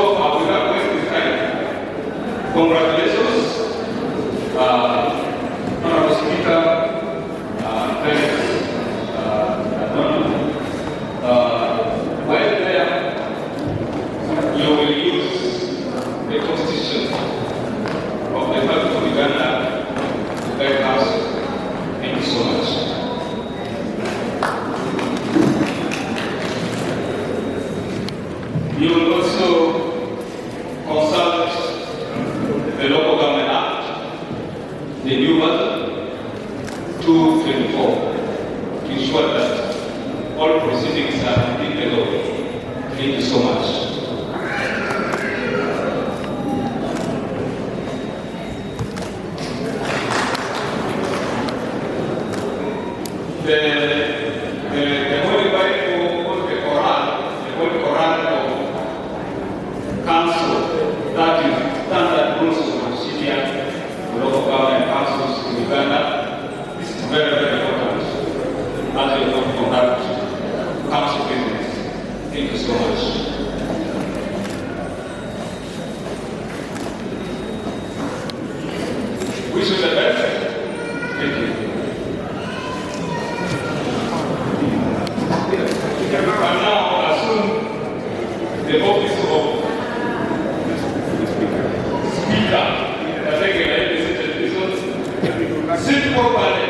So we are going to thank. Congratulations, Honorable Speaker, thanks, while there, you will use the Constitution of the Republic of Uganda to guide us. Thank you so much. You will also consult the Local Government Act, the new version 224, to ensure that all proceedings are within the law. Thank you so much. The Holy Bible, or the Quran of Council, that is standard rules of procedure for local government councils in Uganda. This is very, very important as we want to conduct council business. Thank you so much. Wish you the best. Thank you. I now assume the office of Speaker. I think I sit properly.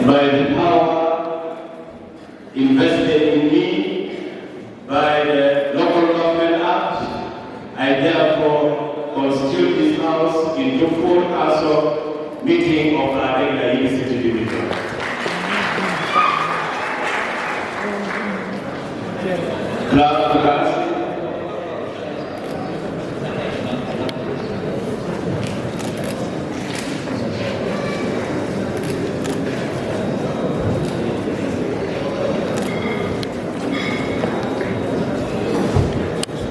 By the power invested in me by the Local Government Act, I therefore constitute this House into full council meeting of our regular City Division. Clap to